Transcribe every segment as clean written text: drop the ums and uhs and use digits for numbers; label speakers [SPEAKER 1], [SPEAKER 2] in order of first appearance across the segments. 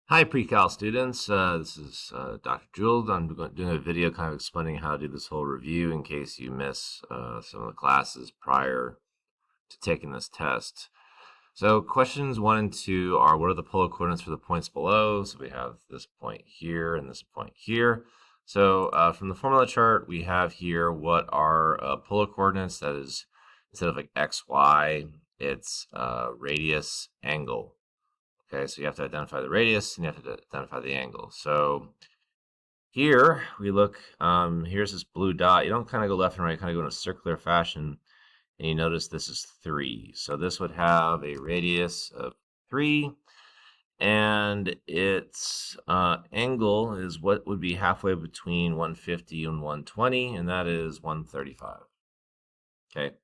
[SPEAKER 1] Hi, pre-cal students. This is Dr. Jewell. I'm doing a video kind of explaining how to do this whole review in case you miss some of the classes prior to taking this test. So questions 1 and 2 are, what are the polar coordinates for the points below? So we have this point here and this point here. So from the formula chart, we have here what are polar coordinates. That is, instead of like x, y, it's radius, angle. Okay, so you have to identify the radius and you have to identify the angle. So here we look, here's this blue dot. You don't kind of go left and right, kind of go in a circular fashion. And you notice this is 3. So this would have a radius of 3. And its angle is what would be halfway between 150 and 120, and that is 135. Okay,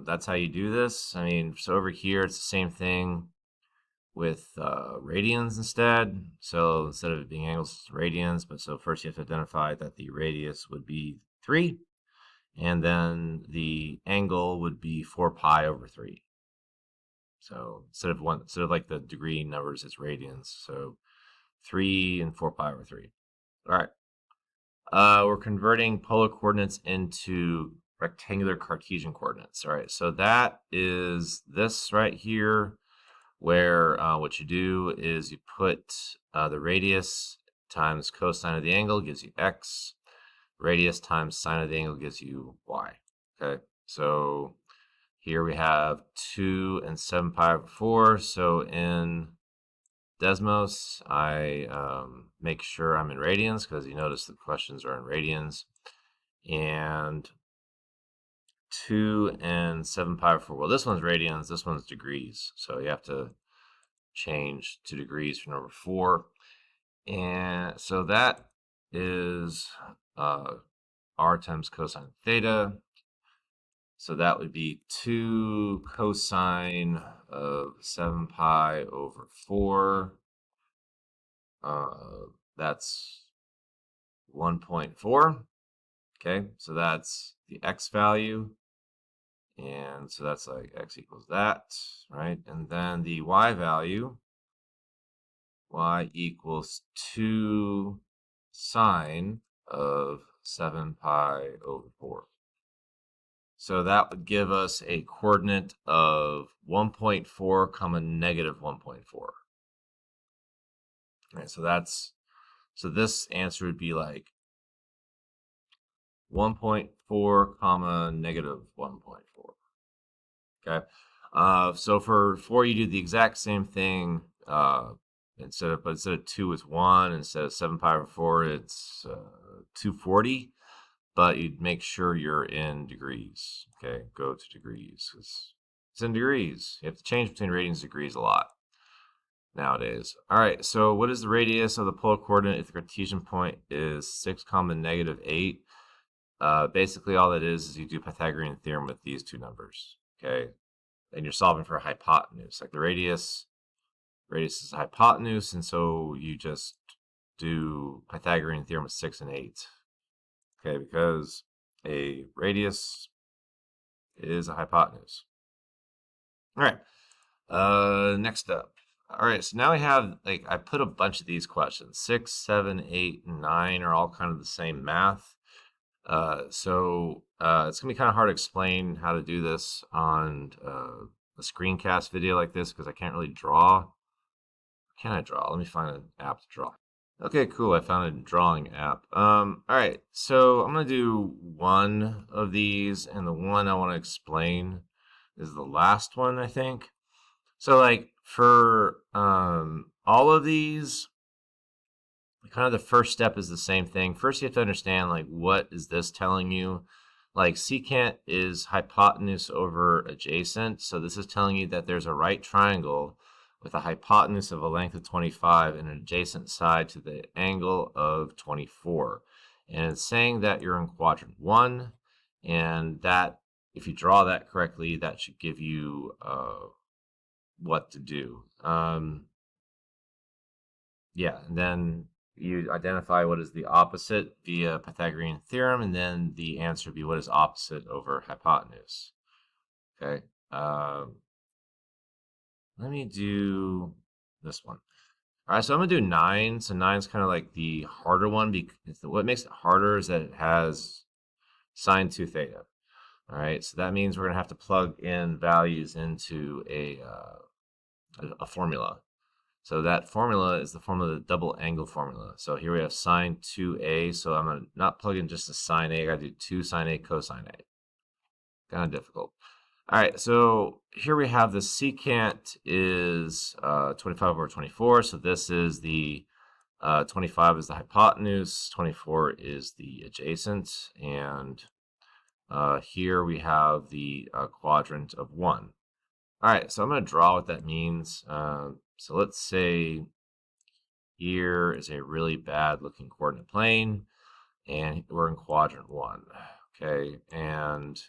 [SPEAKER 1] that's how you do this. I mean, so over here, it's the same thing with radians instead. So instead of it being angles, it's radians. But so first you have to identify that the radius would be 3, and then the angle would be 4 pi over 3. So instead of like the degree numbers, it's radians. So 3 and 4 pi over 3. All right. We're converting polar coordinates into rectangular Cartesian coordinates. All right. So that is this right here, where what you do is you put the radius times cosine of the angle gives you x. Radius times sine of the angle gives you y. Okay, so here we have 2 and 7 pi over 4. So in Desmos, I make sure I'm in radians because you notice the questions are in radians. And 2 and 7 pi over 4. Well, this one's radians, this one's degrees. So you have to change to degrees for number 4. And so that is r times cosine theta. So that would be 2 cosine of 7 pi over 4. That's 1.4. Okay, so that's the x value. And so that's like x equals that, right? And then the y value, y equals 2 sine of 7 pi over 4. So that would give us a coordinate of 1.4 comma negative 1.4. Right, so this answer would be like 1.4 comma negative 1.4. Okay. So for 4, you do the exact same thing. Instead of 2, it's 1. Instead of 7 pi over 4, it's 240. But you'd make sure you're in degrees. Okay, go to degrees. It's in degrees. You have to change between radians and degrees a lot nowadays. All right, so what is the radius of the polar coordinate if the Cartesian point is 6 comma negative 8? Basically, all that is you do Pythagorean theorem with these two numbers. Okay, and you're solving for a hypotenuse. Like the radius is a hypotenuse, and so you just do Pythagorean theorem with 6 and 8. Okay, because a radius is a hypotenuse. All right, next up. All right, so now we have, like, I put a bunch of these questions. 6, 7, 8, and 9 are all kind of the same math. So it's going to be kind of hard to explain how to do this on a screencast video like this because I can't really draw. Can I draw? Let me find an app to draw. Okay, cool. I found a drawing app. All right, so I'm going to do one of these, and the one I want to explain is the last one, I think. So, like, for all of these, kind of the first step is the same thing. First, you have to understand, like, what is this telling you? Like, secant is hypotenuse over adjacent. So this is telling you that there's a right triangle with a hypotenuse of a length of 25 and an adjacent side to the angle of 24. And it's saying that you're in quadrant 1, and that if you draw that correctly, that should give you what to do. Yeah, and then you identify what is the opposite via Pythagorean theorem, and then the answer would be what is opposite over hypotenuse. Okay, let me do this one. All right, so I'm gonna do 9. So 9 is kind of like the harder one because what makes it harder is that it has sine 2 theta. All right, so that means we're gonna have to plug in values into a formula. So that formula is the formula, the double angle formula. So here we have sine 2a. So I'm gonna not plug in just the sine a. I gotta do 2 sine a cosine a. Kind of difficult. All right, so here we have the secant is 25 over 24. So this is the 25 is the hypotenuse, 24 is the adjacent, and here we have the quadrant of 1. All right, so I'm going to draw what that means. So let's say here is a really bad looking coordinate plane, and we're in quadrant 1. Okay, and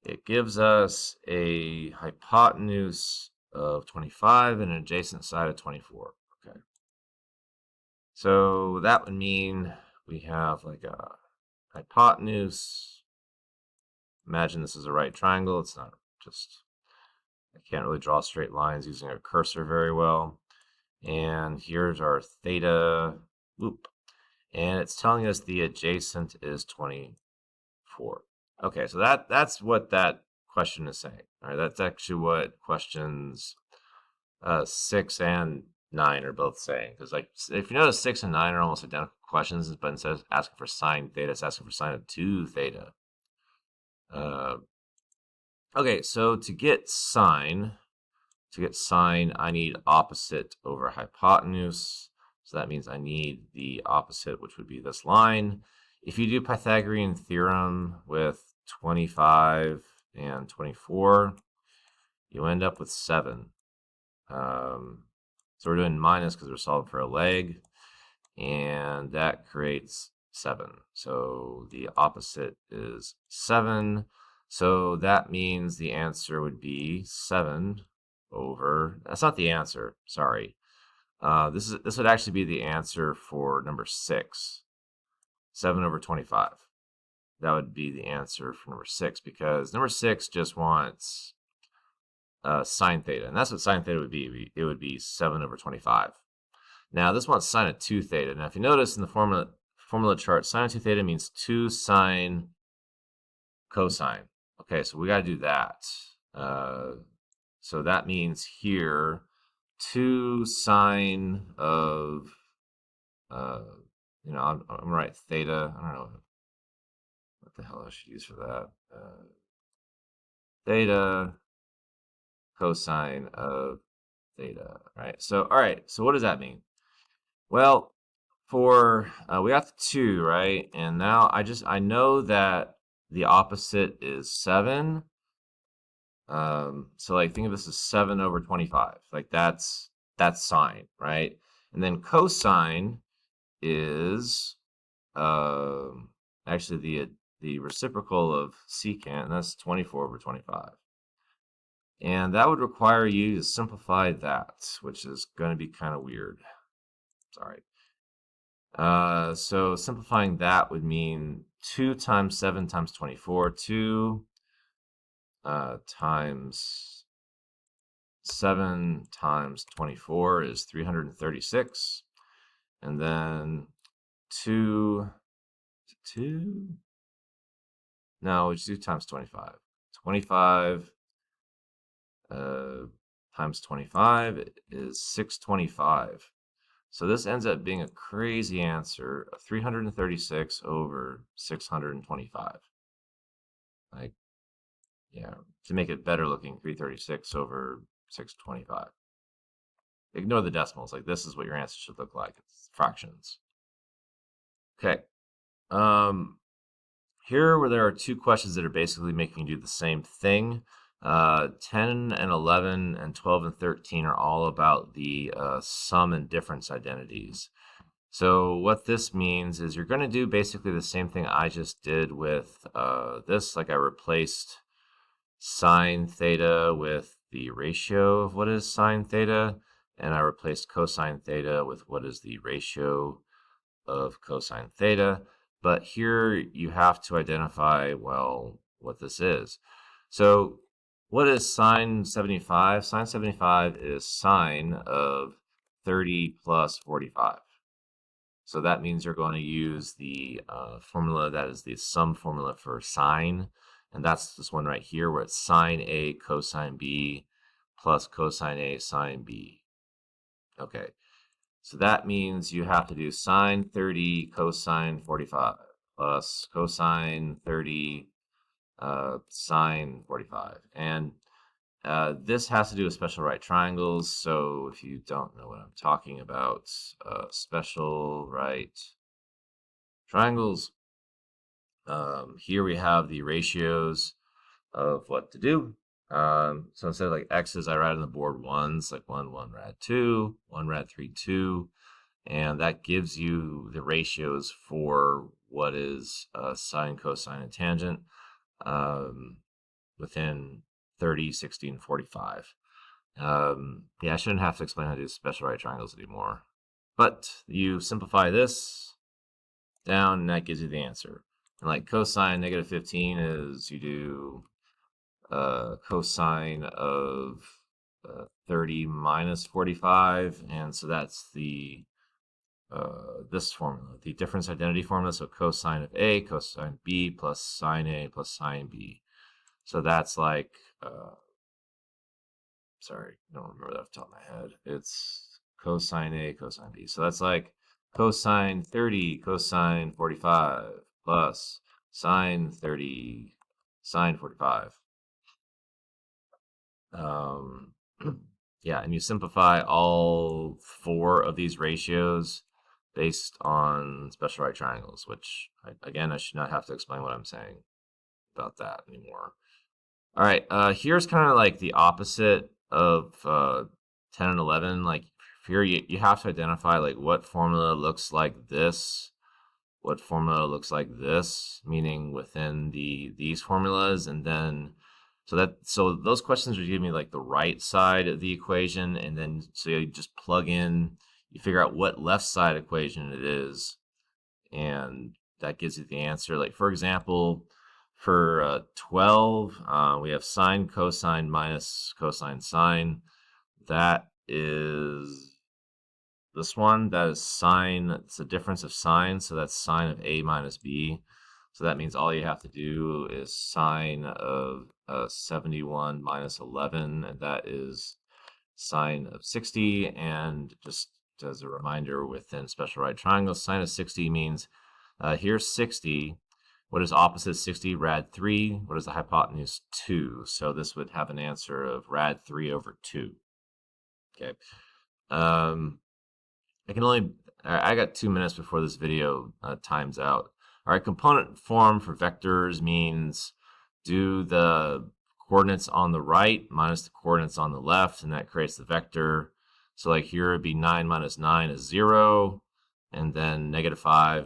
[SPEAKER 1] it gives us a hypotenuse of 25 and an adjacent side of 24. Okay. So that would mean we have like a hypotenuse. Imagine this is a right triangle. It's not just, I can't really draw straight lines using a cursor very well. And here's our theta. Whoop. And it's telling us the adjacent is 24. Okay, so that's what that question is saying. All right, that's actually what questions 6 and 9 are both saying. Because like if you notice, 6 and 9 are almost identical questions, but instead of asking for sine theta, it's asking for sine of 2 theta. Okay, so to get sine, I need opposite over hypotenuse. So that means I need the opposite, which would be this line. If you do Pythagorean theorem with 25 and 24, you end up with 7. So we're doing minus because we're solving for a leg, and that creates 7. So the opposite is 7. So that means the answer would be 7 over, that's not the answer, sorry. This would actually be the answer for number 6, 7 over 25. That would be the answer for number 6, because number 6 just wants sine theta, and that's what sine theta would be. It would be 7 over 25. Now this wants sine of 2 theta. Now if you notice in the formula chart, sine of 2 theta means 2 sine cosine. Okay, so we got to do that. So that means here 2 sine of, I'm gonna write theta. I don't know what the hell I should use for that. Theta cosine of theta, right? So, all right, so what does that mean? Well, for, we got the 2, right? And now I know that the opposite is 7. So like think of this as 7 over 25. Like that's sine, right? And then cosine is actually the reciprocal of secant, and that's 24 over 25. And that would require you to simplify that, which is going to be kind of weird. Sorry. So simplifying that would mean 2 times 7 times 24. 2 times 7 times 24 is 336. And then 2, no, we just do times 25. 25 times 25 is 625. So this ends up being a crazy answer of 336 over 625. Like, yeah, to make it better looking, 336 over 625. Ignore the decimals. Like, this is what your answer should look like. It's fractions. Okay. Here where there are 2 questions that are basically making you do the same thing. 10 and 11 and 12 and 13 are all about the sum and difference identities. So what this means is you're going to do basically the same thing I just did with this. Like I replaced sine theta with the ratio of what is sine theta, and I replaced cosine theta with what is the ratio of cosine theta. But here you have to identify, well, what this is. So what is sine 75? Sine 75 is sine of 30 plus 45. So that means you're going to use the formula that is the sum formula for sine. And that's this one right here where it's sine A cosine B plus cosine A sine B. Okay, so that means you have to do sine 30 cosine 45 plus cosine 30 sine 45. And this has to do with special right triangles. So if you don't know what I'm talking about, special right triangles, here we have the ratios of what to do. So instead of like x's, I write on the board ones, like 1, 1 rad 2, 1 rad 3, 2. And that gives you the ratios for what is sine, cosine, and tangent within 30, 60, and 45. Yeah, I shouldn't have to explain how to do special right triangles anymore. But you simplify this down, and that gives you the answer. And like cosine negative 15 is you do cosine of 30 minus 45, and so that's the this formula, the difference identity formula. So cosine of A, cosine B plus sine A plus sine B. So that's like, sorry, I don't remember that off the top of my head. It's cosine A, cosine B. So that's like cosine 30, cosine 45 plus sine 30, sine 45. Yeah, and you simplify all 4 of these ratios based on special right triangles, which, again, I should not have to explain what I'm saying about that anymore. All right, here's kind of like the opposite of 10 and 11. Like here, you have to identify like what formula looks like this, what formula looks like this, meaning within these formulas, and then so those questions would give me like the right side of the equation, and then so you just plug in, you figure out what left side equation it is, and that gives you the answer. Like for example, for 12, we have sine cosine minus cosine sine. That is this one. That is sine. It's a difference of sine, so that's sine of A minus B. So that means all you have to do is sine of 71 minus 11, and that is sine of 60. And just as a reminder, within special right triangles, sine of 60 means here's 60. What is opposite 60? Rad 3. What is the hypotenuse? 2. So this would have an answer of rad 3 over 2. Okay. I got 2 minutes before this video times out. All right, component form for vectors means do the coordinates on the right minus the coordinates on the left, and that creates the vector. So like here it'd be 9 minus 9 is 0, and then negative 9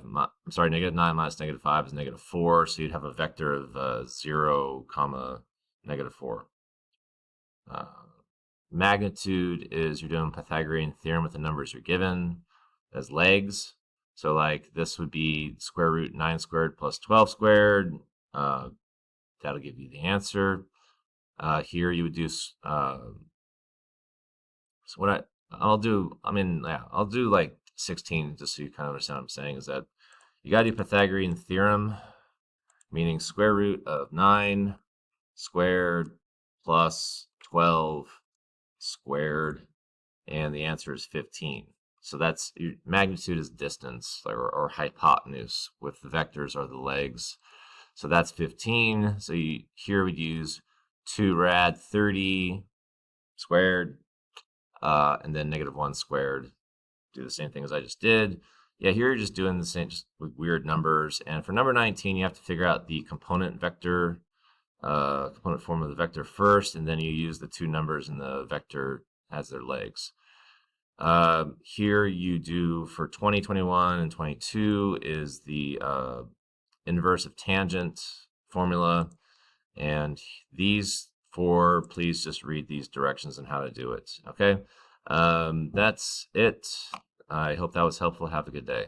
[SPEAKER 1] minus negative 5 is negative 4, so you'd have a vector of 0, comma, negative 4. Magnitude is you're doing Pythagorean theorem with the numbers you're given as legs. So like this would be square root 9 squared plus 12 squared. That'll give you the answer. Here you would do, so what I'll do like 16 just so you kind of understand what I'm saying, is that you got to do Pythagorean theorem, meaning square root of 9 squared plus 12 squared, and the answer is 15. So that's magnitude is distance or hypotenuse, with the vectors are the legs. So that's 15. So here we'd use 2 rad 30 squared, and then negative 1 squared. Do the same thing as I just did. Yeah, here you're just doing the same, just with weird numbers. And for number 19, you have to figure out the component vector, component form of the vector first, and then you use the 2 numbers in the vector as their legs. Here you do for 20, 21, and 22 is the inverse of tangent formula. And these 4, please just read these directions on how to do it. Okay, that's it. I hope that was helpful. Have a good day.